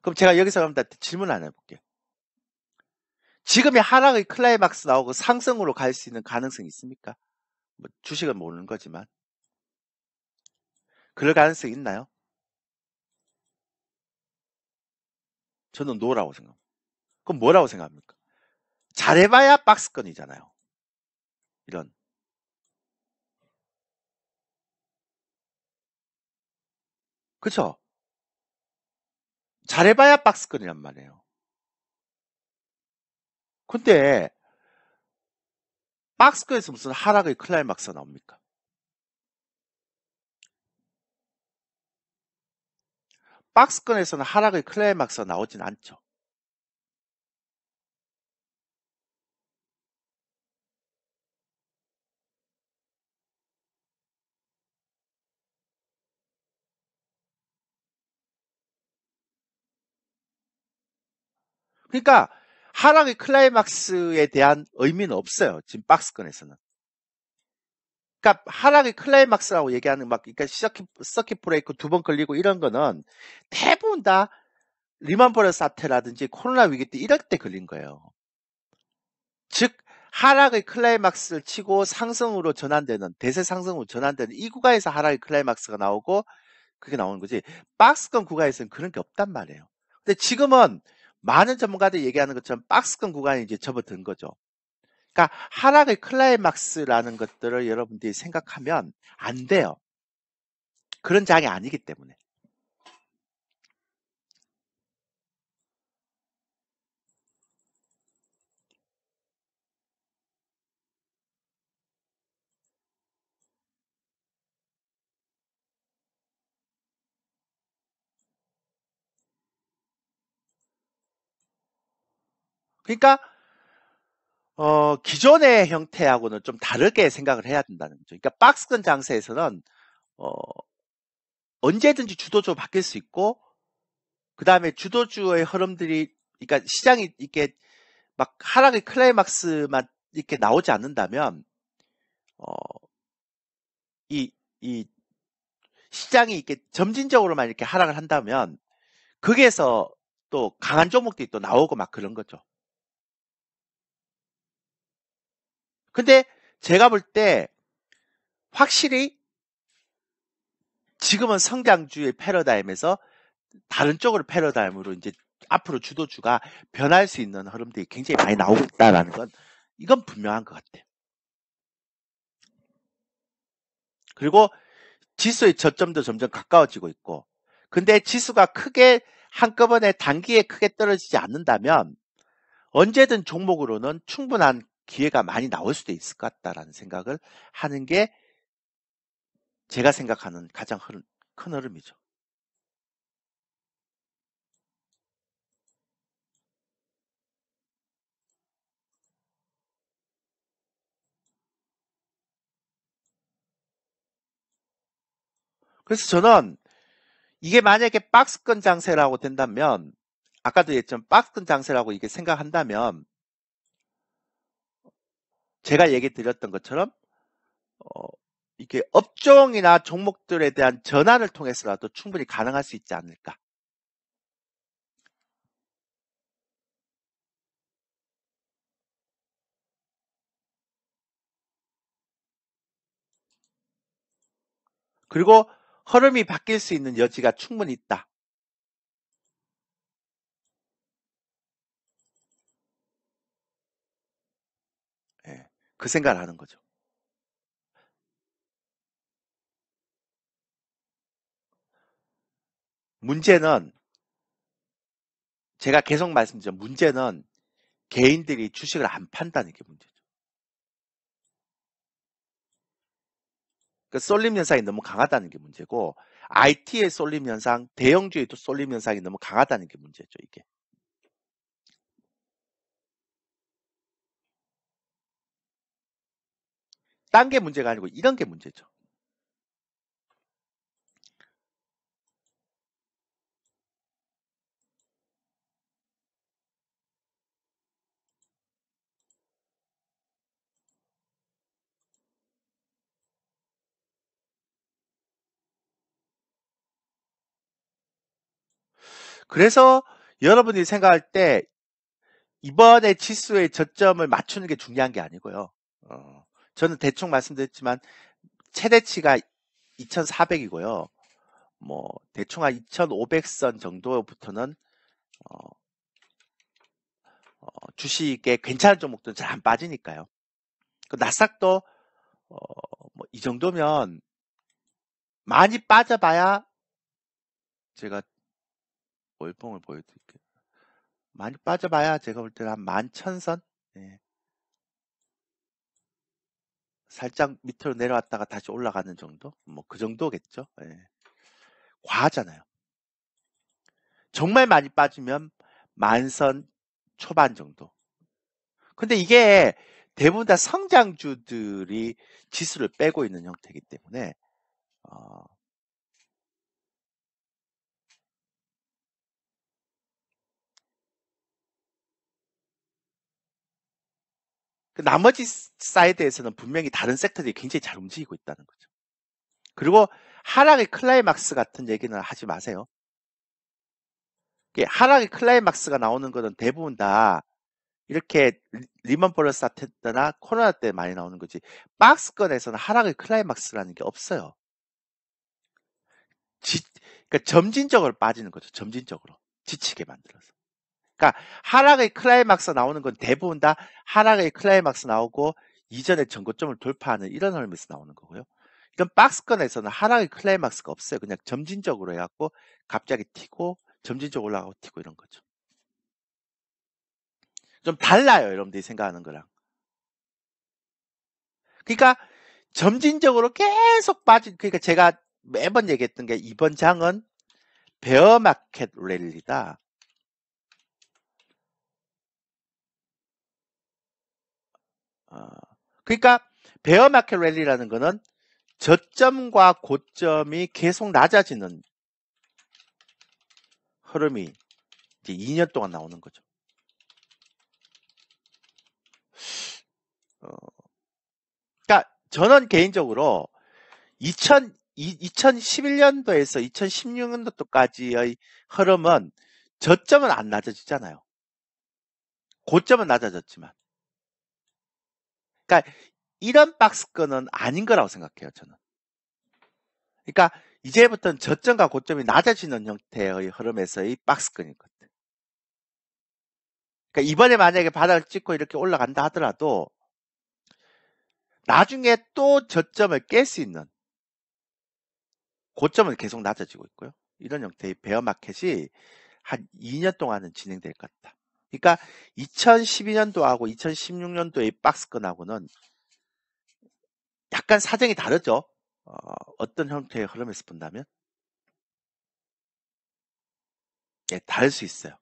그럼 제가 여기서 여러분들한테 질문 하나 해볼게요. 지금의 하락의 클라이막스 나오고 상승으로 갈 수 있는 가능성이 있습니까? 뭐 주식은 모르는 거지만 그럴 가능성이 있나요? 저는 노라고 생각합니다. 그럼 뭐라고 생각합니까? 잘해봐야 박스권이잖아요. 이런. 그쵸? 잘해봐야 박스권이란 말이에요. 근데 박스권에서 무슨 하락의 클라이막스가 나옵니까? 박스권에서는 하락의 클라이막스가 나오진 않죠. 그러니까 하락의 클라이막스에 대한 의미는 없어요. 지금 박스권에서는. 그러니까 하락의 클라이막스라고 얘기하는 막 그러니까 서킷 브레이크 2번 걸리고 이런 거는 대부분 다 리만 브러더스 사태라든지 코로나 위기 때 이럴 때 걸린 거예요. 즉 하락의 클라이막스를 치고 상승으로 전환되는 대세 상승으로 전환되는 이 구간에서 하락의 클라이막스가 나오고 그게 나오는 거지. 박스권 구간에서는 그런 게 없단 말이에요. 근데 지금은 많은 전문가들이 얘기하는 것처럼 박스권 구간이 이제 접어든 거죠. 그러니까 하락의 클라이막스라는 것들을 여러분들이 생각하면 안 돼요. 그런 장이 아니기 때문에. 그러니까 기존의 형태하고는 좀 다르게 생각을 해야 된다는 거죠. 그러니까 박스권 장세에서는 어, 언제든지 주도주로 바뀔 수 있고 그 다음에 주도주의 흐름들이 그러니까 시장이 이렇게 막 하락의 클라이막스만 이렇게 나오지 않는다면 어, 이 시장이 이렇게 점진적으로만 이렇게 하락을 한다면 거기에서 또 강한 종목들이 또 나오고 막 그런 거죠. 근데 제가 볼 때 확실히 지금은 성장주의 패러다임에서 다른 쪽으로 패러다임으로 이제 앞으로 주도주가 변할 수 있는 흐름들이 굉장히 많이 나오고 있다라는 건 이건 분명한 것 같아요. 그리고 지수의 저점도 점점 가까워지고 있고 근데 지수가 크게 한꺼번에 단기에 크게 떨어지지 않는다면 언제든 종목으로는 충분한 기회가 많이 나올 수도 있을 것 같다라는 생각을 하는 게 제가 생각하는 가장 큰 흐름이죠. 그래서 저는 이게 만약에 박스권 장세라고 된다면 아까도 얘기했지만 박스권 장세라고 이게 생각한다면 제가 얘기 드렸던 것처럼 어, 이게 업종이나 종목들에 대한 전환을 통해서라도 충분히 가능할 수 있지 않을까. 그리고 흐름이 바뀔 수 있는 여지가 충분히 있다. 예. 그 생각을 하는 거죠. 문제는 제가 계속 말씀드린 문제는 개인들이 주식을 안 판다는 게 문제죠. 그 쏠림 현상이 너무 강하다는 게 문제고 IT의 쏠림 현상, 대형주의도 쏠림 현상이 너무 강하다는 게 문제죠, 이게. 딴 게 문제가 아니고 이런 게 문제죠. 그래서 여러분이 생각할 때 이번에 지수의 저점을 맞추는 게 중요한 게 아니고요. 저는 대충 말씀드렸지만 최대치가 2,400이고요. 뭐 대충 한 2,500선 정도부터는 어, 주식에 괜찮은 종목들은 잘 안 빠지니까요. 그 나스닥도 뭐이 정도면 많이 빠져봐야 제가 월봉을 보여드릴게요. 많이 빠져봐야 제가 볼 때는 한 11,000선? 예. 살짝 밑으로 내려왔다가 다시 올라가는 정도? 뭐 그 정도겠죠. 예. 과하잖아요. 정말 많이 빠지면 만선 초반 정도. 근데 이게 대부분 다 성장주들이 지수를 빼고 있는 형태이기 때문에 어, 그 나머지 사이드에서는 분명히 다른 섹터들이 굉장히 잘 움직이고 있다는 거죠. 그리고 하락의 클라이막스 같은 얘기는 하지 마세요. 하락의 클라이막스가 나오는 것은 대부분 다 이렇게 리먼 브러스 사태 때나 코로나 때 많이 나오는 거지. 박스권에서는 하락의 클라이막스라는 게 없어요. 그러니까 점진적으로 빠지는 거죠. 점진적으로 지치게 만들어서. 그러니까 하락의 클라이막스 나오는 건 대부분 다 하락의 클라이막스 나오고 이전에 전고점을 돌파하는 이런 흐름에서 나오는 거고요. 이건 박스권에서는 하락의 클라이막스가 없어요. 그냥 점진적으로 해갖고 갑자기 튀고 점진적으로 올라가고 튀고 이런 거죠. 좀 달라요, 여러분들이 생각하는 거랑. 그러니까 점진적으로 계속 그러니까 제가 매번 얘기했던 게 이번 장은 베어마켓 랠리다. 그러니까 베어마켓 랠리라는 거는 저점과 고점이 계속 낮아지는 흐름이 이제 2년 동안 나오는 거죠. 그러니까 저는 개인적으로 2011년도에서 2016년도까지의 흐름은 저점은 안 낮아지잖아요. 고점은 낮아졌지만. 그러니까 이런 박스권은 아닌 거라고 생각해요, 저는. 그러니까 이제부터는 저점과 고점이 낮아지는 형태의 흐름에서의 박스권이거든. 그러니까 이번에 만약에 바닥을 찍고 이렇게 올라간다 하더라도 나중에 또 저점을 깰 수 있는 고점은 계속 낮아지고 있고요. 이런 형태의 베어마켓이 한 2년 동안은 진행될 것 같다. 그러니까 2012년도하고 2016년도의 박스권하고는 약간 사정이 다르죠. 어떤 형태의 흐름에서 본다면 예, 다를 수 있어요.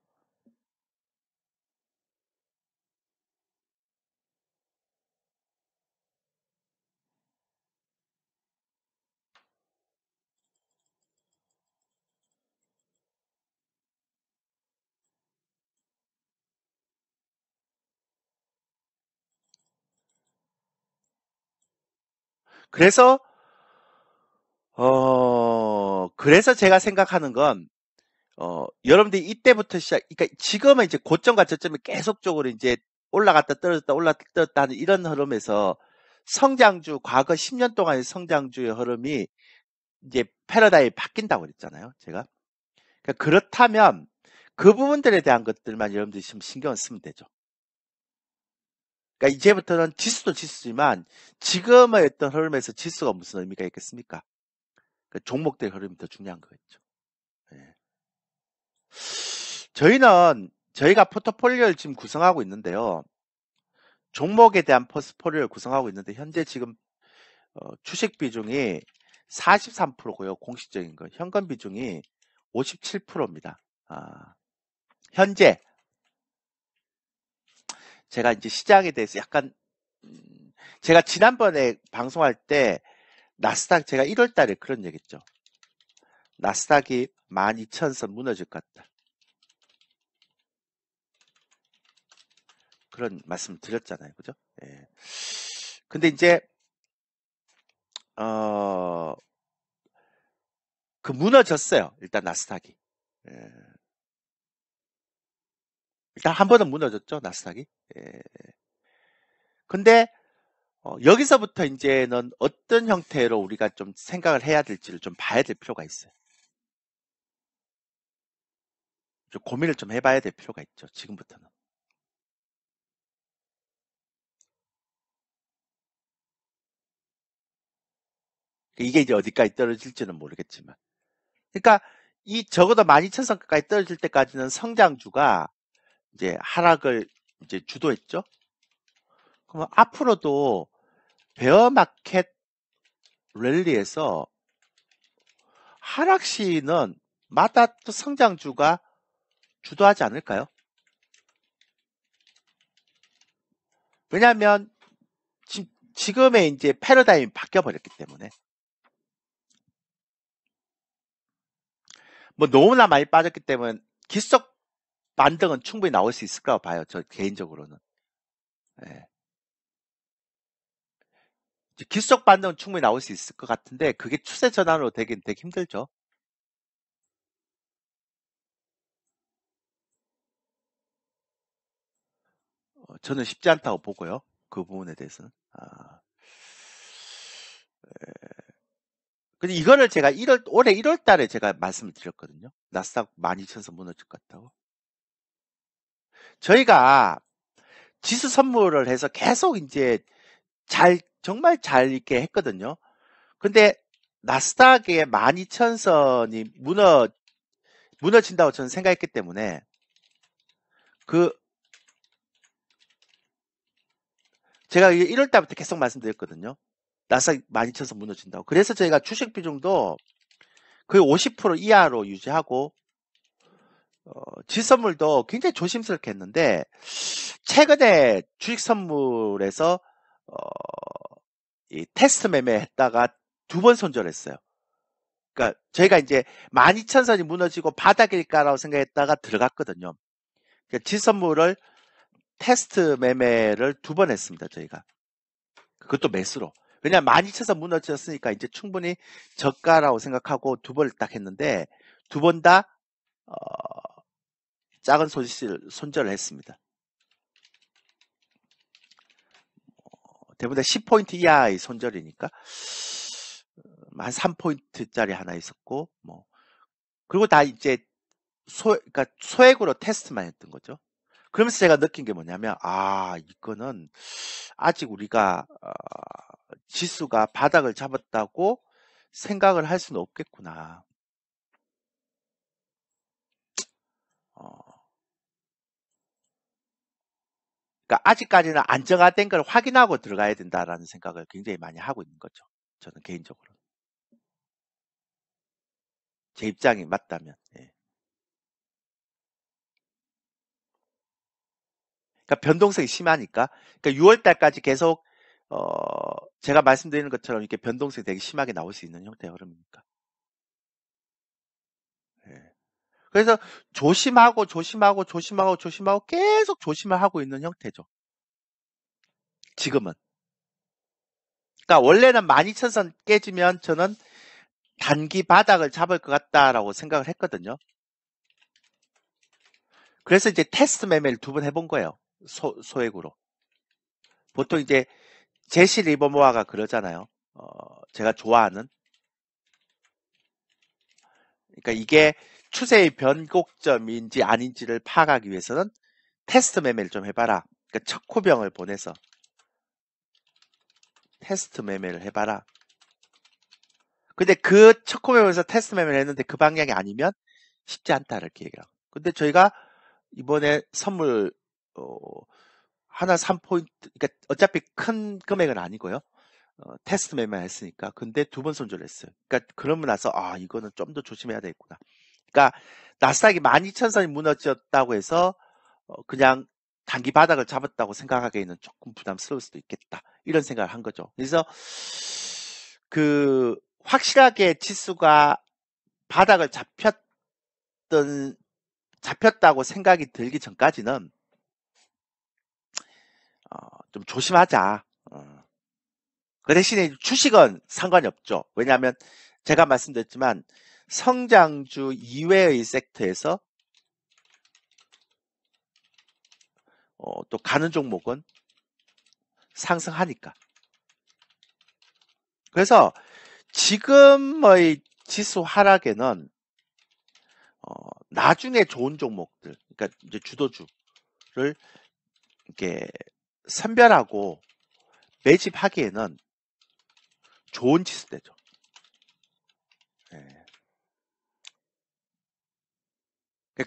그래서 그래서 제가 생각하는 건 여러분들이 이때부터 그러니까 지금은 이제 고점과 저점이 계속적으로 이제 올라갔다 떨어졌다 올라갔다 떨어졌다 하는 이런 흐름에서 성장주, 과거 10년 동안의 성장주의 흐름이 이제 패러다임이 바뀐다고 그랬잖아요, 제가. 그러니까 그렇다면 그 부분들에 대한 것들만 여러분들이 좀 신경을 쓰면 되죠. 그러니까 이제부터는 지수도 지수지만 지금의 어떤 흐름에서 지수가 무슨 의미가 있겠습니까? 그러니까 종목들 흐름이 더 중요한 거겠죠. 예. 저희가 포트폴리오를 지금 구성하고 있는데요. 종목에 대한 포트폴리오를 구성하고 있는데 현재 지금 주식 비중이 43%고요. 공식적인 거. 현금 비중이 57%입니다. 현재 제가 이제 시장에 대해서 약간 제가 지난번에 방송할 때 나스닥 제가 1월 달에 그런 얘기했죠. 나스닥이 12,000선 무너질 것 같다. 그런 말씀 드렸잖아요. 그죠? 예. 근데 이제 무너졌어요. 일단 나스닥이. 예. 일단 한 번은 무너졌죠. 나스닥이. 예. 근데 여기서부터 이제는 어떤 형태로 우리가 좀 생각을 해야 될지를 좀 봐야 될 필요가 있어요. 좀 고민을 좀 해봐야 될 필요가 있죠. 지금부터는. 이게 이제 어디까지 떨어질지는 모르겠지만. 그러니까 이 적어도 12,000선까지 떨어질 때까지는 성장주가 이제 하락을 이제 주도했죠. 그러면 앞으로도 베어마켓 랠리에서 하락 시는 마다 또 성장주가 주도하지 않을까요? 왜냐하면 지금의 이제 패러다임이 바뀌어 버렸기 때문에. 뭐 너무나 많이 빠졌기 때문에 기속 반등은 충분히 나올 수 있을 거라고 봐요. 저 개인적으로는. 예. 기속 반등은 충분히 나올 수 있을 것 같은데 그게 추세 전환으로 되긴 되게 힘들죠. 저는 쉽지 않다고 보고요. 그 부분에 대해서는. 근데 이거를 제가 올해 1월 달에 제가 말씀을 드렸거든요. 나스닥 12,000선 무너질 것 같다고. 저희가 지수 선물을 해서 계속 이제 정말 잘 있게 했거든요. 근데 나스닥의 12,000선이 무너진다고 저는 생각했기 때문에 제가 1월 달부터 계속 말씀드렸거든요. 나스닥 12,000선 무너진다고. 그래서 저희가 주식 비중도 거의 50% 이하로 유지하고 지선물도 굉장히 조심스럽게 했는데 최근에 주식 선물에서 이 테스트 매매했다가 2번 손절했어요. 그러니까 저희가 이제 12,000선이 무너지고 바닥일까라고 생각했다가 들어갔거든요. 그러니까 지선물을 테스트 매매를 2번 했습니다. 저희가. 그것도 매수로. 왜냐면 12,000선 무너졌으니까 이제 충분히 저가라고 생각하고 2번을 딱 했는데 2번 다 작은 손절을 했습니다. 대부분 10포인트 이하의 손절이니까 한 3포인트짜리 하나 있었고 그리고 다 이제 그러니까 소액으로 테스트만 했던 거죠. 그러면서 제가 느낀 게 뭐냐면 이거는 아직 우리가 지수가 바닥을 잡았다고 생각을 할 수는 없겠구나. 그러니까 아직까지는 안정화된 걸 확인하고 들어가야 된다라는 생각을 굉장히 많이 하고 있는 거죠. 저는 개인적으로. 제 입장이 맞다면. 예. 그러니까 변동성이 심하니까. 그러니까 6월 달까지 계속 제가 말씀드리는 것처럼 이렇게 변동성이 되게 심하게 나올 수 있는 형태의 흐름이니까. 예. 그래서 조심하고 계속 조심을 하고 있는 형태죠. 지금은. 그러니까 원래는 12,000선 깨지면 저는 단기 바닥을 잡을 것 같다라고 생각을 했거든요. 그래서 이제 테스트 매매를 2번 해본 거예요. 소액으로. 보통 이제 제시 리버모아가 그러잖아요. 제가 좋아하는. 그러니까 이게 추세의 변곡점인지 아닌지를 파악하기 위해서는 테스트 매매를 좀 해봐라. 그러니까 척후병을 보내서 테스트 매매를 해봐라. 근데 그 척후병에서 테스트 매매를 했는데 그 방향이 아니면 쉽지 않다 이렇게 얘기하고. 근데 저희가 이번에 선물 하나 3포인트, 그러니까 어차피 큰 금액은 아니고요. 테스트 매매 했으니까. 근데 2번 손절을 했어요. 그러니까 그러고 나서 이거는 좀 더 조심해야 되겠구나. 그러니까 나스닥이 12,000선이 무너졌다고 해서 그냥 단기 바닥을 잡았다고 생각하기에는 조금 부담스러울 수도 있겠다. 이런 생각을 한 거죠. 그래서 그 확실하게 지수가 바닥을 잡혔다고 생각이 들기 전까지는 좀 조심하자. 그 대신에 주식은 상관이 없죠. 왜냐하면 제가 말씀드렸지만 성장주 이외의 섹터에서 또 가는 종목은 상승하니까. 그래서 지금의 지수 하락에는 나중에 좋은 종목들, 그러니까 이제 주도주를 이렇게 선별하고 매집하기에는 좋은 지수대죠. 예.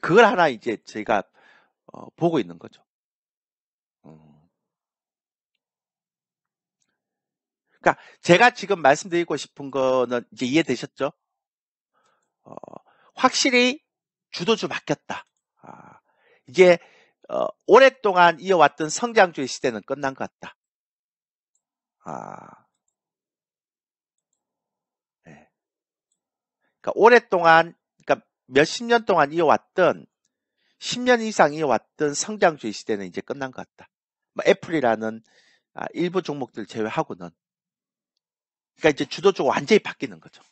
그걸 하나 이제 저희가 보고 있는 거죠. 그러니까 제가 지금 말씀드리고 싶은 거는 이제 이해되셨죠? 확실히 주도주 바뀌었다. 이제 오랫동안 이어왔던 성장주의 시대는 끝난 것 같다. 네. 그러니까 오랫동안, 그러니까 몇십 년 동안 이어왔던 10년 이상 이어왔던 성장주의 시대는 이제 끝난 것 같다. 뭐 애플이라는 일부 종목들 제외하고는. 그러니까 이제 주도주가 완전히 바뀌는 거죠.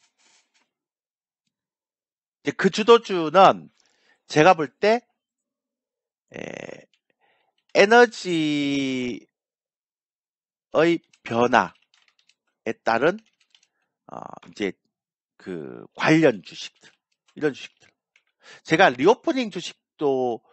이제 그 주도주는 제가 볼 때 에너지의 변화에 따른 이제 그 관련 주식들, 이런 주식들. 제가 리오프닝 주식도